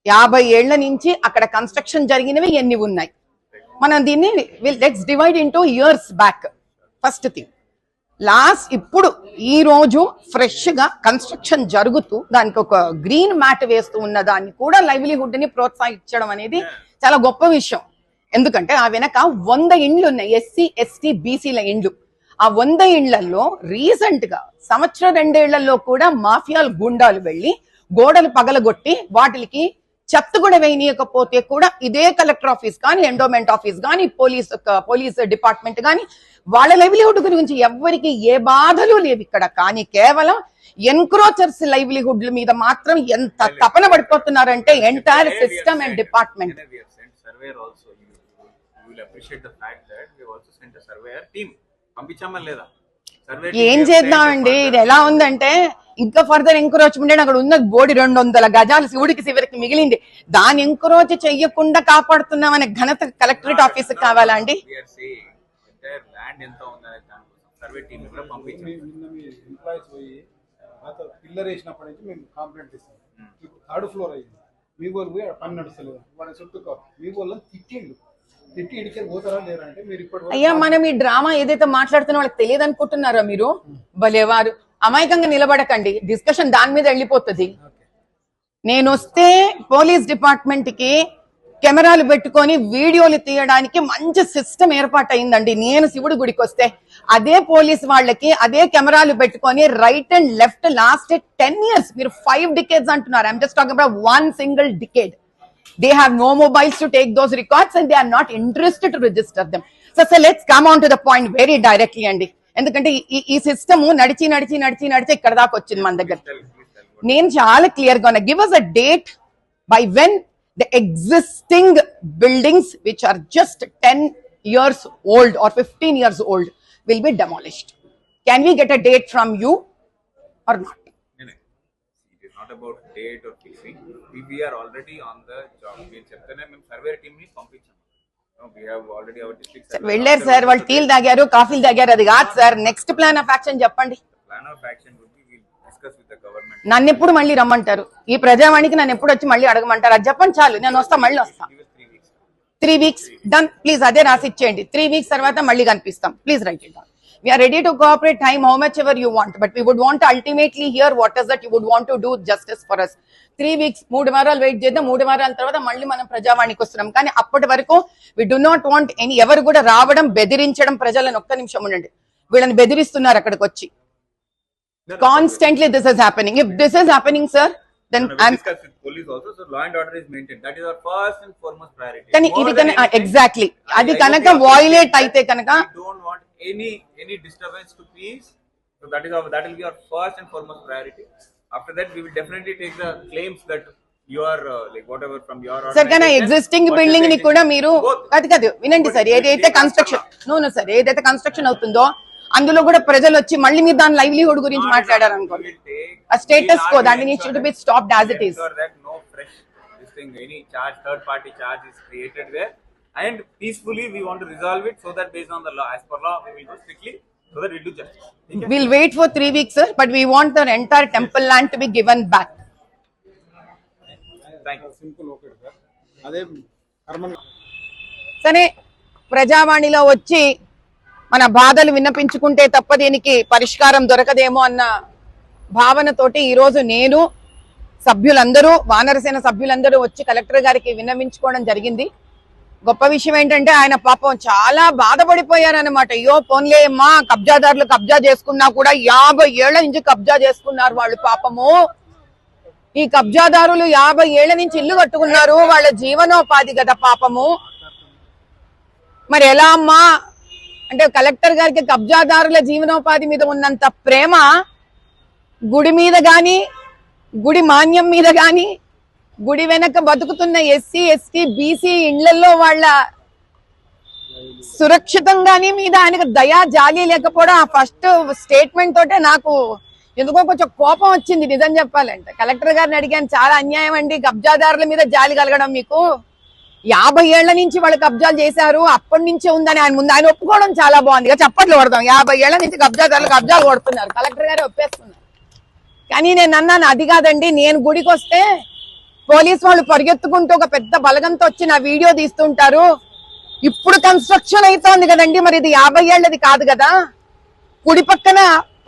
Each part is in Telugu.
50 ఏళ్ల నుంచి అక్కడ కన్స్ట్రక్షన్ జరిగినవి ఎన్ని ఉన్నాయి. మనం దీన్ని let's divide into years back. First thing, last ఇప్పుడు ఈ రోజు ఫ్రెష్ గా కన్స్ట్రక్షన్ జరుగుతూ దానికి ఒక గ్రీన్ మ్యాట్ వేస్తూ ఉన్న దాన్ని కూడా లైవ్లీహుడ్ ని ప్రోత్సహించడం అనేది చాలా గొప్ప విషయం. ఎందుకంటే ఆ వెనక 100 ఇండ్లు ఉన్నాయి, ఎస్సీ ఎస్టీ బీసీల ఇండ్లు. ఆ 100 ఇండ్లలో రీసెంట్ గా సంవత్సరం 2 ఏళ్లలో కూడా మాఫియాలు గుండాలు వెళ్లి గోడలు పగలగొట్టి వాటికి చెత్త కూడా వేయనీయకపోతే కూడా ఇదే కలెక్టర్ ఆఫీస్ కానీ, ఎండోమెంట్ ఆఫీస్ కానీ, పోలీస్ డిపార్ట్మెంట్ కానీ వాళ్ళ లైవ్లీహుడ్ గురించి ఎవరికి ఏ బాధలు లేవు ఇక్కడ. కానీ కేవలం ఎన్క్రోచర్స్ లైవ్లీహుడ్ మీద మాత్రం ఎంత తపన పడిపోతున్నారంటే ఎంటైర్ సిస్టమ్ అండ్ డిపార్ట్మెంట్. ఏం చేద్దామండి, ఇది ఎలా ఉందంటే ఇంకా ఫర్దర్ ఎంక్రోచ్మెంట్. అక్కడ ఉన్న బోడి 200 గజాలు శివుడికి శివరికి మిగిలింది, దాన్ని ఎంక్రోచ్ చెయ్యకుండా కాపాడుతున్నామనే ఘనత కలెక్టరేట్ ఆఫీస్ కావాలా అండి? పిల్లర్ వేసినప్పటి నుంచి మేము కంప్లైంట్ ఇస్తాం. 3rd ఫ్లోర్ అయింది, మీ వాళ్ళు పోయి పని నడుస్తలేదు, వాళ్ళ చుట్టూ మీ వాళ్ళని తిట్టి ఇడికే పోతారా లేరా అంటే మీరు ఇప్పుడు అయ్యా మనం ఈ డ్రామా ఏదైతే మాట్లాడుతున్నా వాళ్ళకి తెలియదు అనుకుంటున్నారా మీరు? భలేవారు, అమాయకంగా నిలబడకండి, డిస్కషన్ దాని మీద వెళ్ళిపోతుంది. నేను వస్తే పోలీస్ డిపార్ట్మెంట్ కి కెమెరాలు పెట్టుకొని వీడియోలు తీయడానికి మంచి సిస్టమ్ ఏర్పాటు అయిందండి. నేను శివుడి గుడికి వస్తే అదే పోలీస్ వాళ్ళకి అదే కెమెరాలు పెట్టుకొని right and left last 10 years, మీరు 5 decades అంటున్నారు. I'm just talking about 1 single decade. They have no mobiles to take those records and they are not interested to register them. So let's come on to the point very directly అండి. ఎందుకంటే ఈ సిస్టమ్ నడిచి ఇక్కడ దాకా వచ్చింది మన దగ్గర. నేను చాలా క్లియర్ గా ఉన్నా, give us a date by when the existing buildings which are just 10 years old or 15 years old will be demolished. Can we get a date from you or not? It is not about date or fixing. We are already on the job. We చెప్తేనే మేము సర్వే టీమ్ ని పంపించాము. We have already our district sir వెళ్ళారు సార్, వాళ్ళు టీలు తాగారు, కాఫీలు తాగారు, అది కాదు sir. Next plan of action చెప్పండి. Plan of action would be we'll discuss with the government. నన్ను ఎప్పుడు మళ్ళీ రమ్మంటారు? ఈ ప్రజావాణికి నన్ను ఎప్పుడు వచ్చి మళ్ళీ అడగమంటారు? అది చెప్పండి చాలు, నేను వస్తా, మళ్ళీ వస్తా. 3 weeks డన్ ప్లీజ్, అదే రాసి ఇచ్చేయండి. 3 weeks తర్వాత మళ్ళీ కనిపిస్తాం. Please write it down. We are ready to cooperate time how much ever you want, but we would want to ultimately hear what is that you would want to do justice for us. 3 weeks 3 వారాలు వెయిట్ చేద్దాం. 3 వారాల తర్వాత మళ్ళీ మనం ప్రజావాణికి వస్తున్నాం. కానీ అప్పటి వరకు we do not want any ఎవరు కూడా రావడం బెదిరించడం ప్రజలను. ఒక్క నిమిషం ఉండండి, వీళ్ళని బెదిరిస్తున్నారు అక్కడికి వచ్చి. Constantly this is happening. If this is happening sir, then I'm discuss with police also, so law and order is maintained. That is our first and foremost priority. కానీ ఇది ఎగ్జాక్ట్లీ అది కనుక వయలేట్ అయితే కనుక we don't want any disturbance to peace, so that will be our first and foremost priority. After that we will definitely take the claims that you are like whatever from your sir. కానీ ఎగ్జిస్టింగ్ బిల్డింగ్ ని కూడా మీరు కాదు వినండి సార్, ఏదైతే కన్స్ట్రక్షన్ సార్ ఏదైతే కన్స్ట్రక్షన్ అవుతుందో అందులో కూడా ప్రజలు వచ్చి మళ్ళీ మీరు దాని లైవ్లీహుడ్ గురించి మాట్లాడారు అనుకోండి, ఆ status quo that needs to be stopped as it is. No fresh this thing, any charge, third party charge is created there, and peacefully we want to resolve it, so that based on the law, as per law, we will go strictly so that we do justice. We'll wait for 3 weeks sir, but we want the entire temple land to be given back. Thank you. Simple okay sir. అదే సరే ప్రజావాణిలో వచ్చి మన బాధలు విన్నపించుకుంటే తప్ప దీనికి పరిష్కారం దొరకదేమో అన్న భావనతోటి ఈరోజు నేను సభ్యులందరూ వానరసేన సభ్యులందరూ వచ్చి కలెక్టర్ గారికి విన్నవించుకోవడం జరిగింది. గొప్ప విషయం ఏంటంటే ఆయన పాపం చాలా బాధపడిపోయారనమాట. అయ్యో పోన్లే అమ్మా, కబ్జాదారులు కబ్జా చేసుకున్నా కూడా 50 ఏళ్ల నుంచి కబ్జా చేసుకున్నారు వాళ్ళు పాపము. ఈ కబ్జాదారులు 50 ఏళ్ల నుంచి ఇల్లు కట్టుకున్నారు, వాళ్ళ జీవనోపాధి కదా పాపము. మరి ఎలా అమ్మా అంటే కలెక్టర్ గారికి కబ్జాదారుల జీవనోపాధి మీద ఉన్నంత ప్రేమ గుడి మీద గాని, గుడి మాన్యం మీద గాని, గుడి వెనక బతుకుతున్న ఎస్సీ ఎస్టీ బీసీ ఇళ్లలో వాళ్ళ సురక్షితంగాని మీద ఆయనకు దయా జాలి లేకపోవడం ఆ ఫస్ట్ స్టేట్మెంట్ తోటే నాకు ఎందుకో కొంచెం కోపం వచ్చింది నిజం చెప్పాలంటే. కలెక్టర్ గారిని అడిగాను, చాలా అన్యాయం అండి, కబ్జాదారుల మీద జాలి కలగడం మీకు. 50 ఏళ్ల నుంచి వాళ్ళు కబ్జాలు చేశారు, అప్పటి నుంచే ఉందని ఆయన ముందు ఆయన ఒప్పుకోవడం చాలా బాగుంది. ఇక చప్పట్లు కొడతాం, 50 ఏళ్ల నుంచి కబ్జాదారులు కబ్జాలు కొడుతున్నారు, కలెక్టర్ గారే ఒప్పేస్తున్నారు. కానీ నేను అన్నాను అది కాదండి, నేను గుడికి వస్తే పోలీస్ వాళ్ళు పరిగెత్తుకుంటూ ఒక పెద్ద బలగంతో వచ్చి నా వీడియో తీస్తుంటారు. ఇప్పుడు కన్స్ట్రక్షన్ అవుతోంది కదండి, మరి ఇది 50 ఏళ్లది కాదు కదా. కుడి పక్కన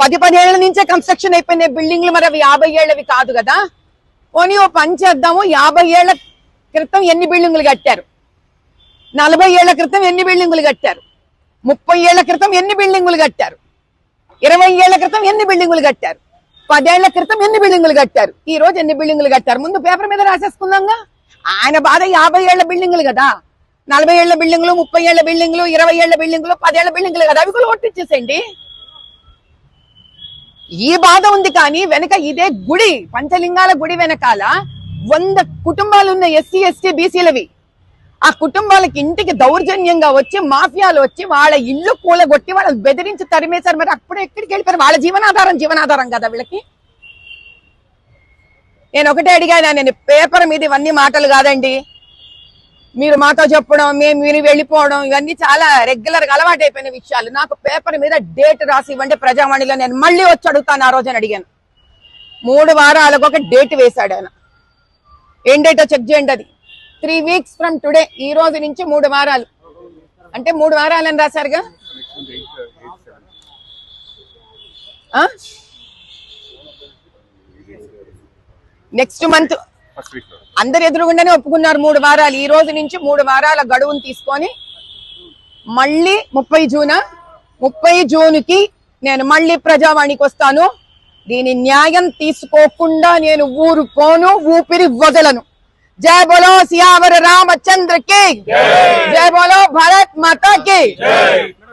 10 ఏళ్ల నుంచే కన్స్ట్రక్షన్ అయిపోయిన బిల్డింగ్లు, మరి అవి 50 ఏళ్లవి కాదు కదా. పోనీ ఓ పని చేద్దాము, 50 ఏళ్ల క్రితం ఎన్ని బిల్డింగులు కట్టారు, 40 ఏళ్ల క్రితం ఎన్ని బిల్డింగులు కట్టారు, 30 ఏళ్ల క్రితం ఎన్ని బిల్డింగులు కట్టారు, 20 ఏళ్ల క్రితం ఎన్ని బిల్డింగులు కట్టారు, 10 ఏళ్ల క్రితం ఎన్ని బిల్డింగులు కట్టారు, ఈ రోజు ఎన్ని బిల్డింగులు కట్టారు, ముందు పేపర్ మీద రాసేసుకుందాంగా. ఆయన బాధ 50 ఏళ్ల బిల్డింగులు కదా, 40 ఏళ్ల బిల్డింగులు, 30 ఏళ్ల బిల్డింగులు, 20 ఏళ్ల బిల్డింగులు, 10 ఏళ్ల బిల్డింగులు కదా, అవి కూడా కొట్టించేసేయండి. ఈ బాధ ఉంది. కానీ వెనక ఇదే గుడి, పంచలింగాల గుడి వెనకాల 100 కుటుంబాలు ఉన్న ఎస్సీ ఎస్టీ బీసీలవి. ఆ కుటుంబాలకి ఇంటికి దౌర్జన్యంగా వచ్చి మాఫియాలు వచ్చి వాళ్ళ ఇల్లు కూలగొట్టి వాళ్ళని బెదిరించి తరిమేశారు. మరి అప్పుడు ఎక్కడికి వెళ్ళిపోయారు? వాళ్ళ జీవనాధారం కదా వీళ్ళకి. నేను ఒకటే అడిగాను, నేను పేపర్ మీద ఇవన్నీ మాటలు కాదండి, మీరు మాతో చెప్పడం, మీరు వెళ్ళిపోవడం, ఇవన్నీ చాలా రెగ్యులర్ గా అలవాటు అయిపోయిన విషయాలు. నాకు పేపర్ మీద డేట్ రాసి ఇవ్వండి ప్రజావాణిలో, నేను మళ్ళీ వచ్చి అడుగుతాను. ఆ రోజున అడిగాను, 3 వారాలకు ఒక డేట్ వేశాడు ఆయన. ఏం డేటో చెక్ చేయండి. అది 3 weeks from today, ఈ రోజు నుంచి 3 వారాలు. అంటే 3 వారాలు అని రాశారుగా. నెక్స్ట్ మంత్ అందరు ఎదురుగుండానే ఒప్పుకున్నారు 3 వారాలు. ఈ రోజు నుంచి 3 వారాల గడువును తీసుకొని మళ్ళీ 30 జూన్కి నేను మళ్ళీ ప్రజావాణికి వస్తాను. దీని న్యాయం తీసుకోకుండా నేను ఊరుకోను, ఊపిరి వదలను. जय बोलो सियावर रामचंद्र की, जय बोलो भारत माता की।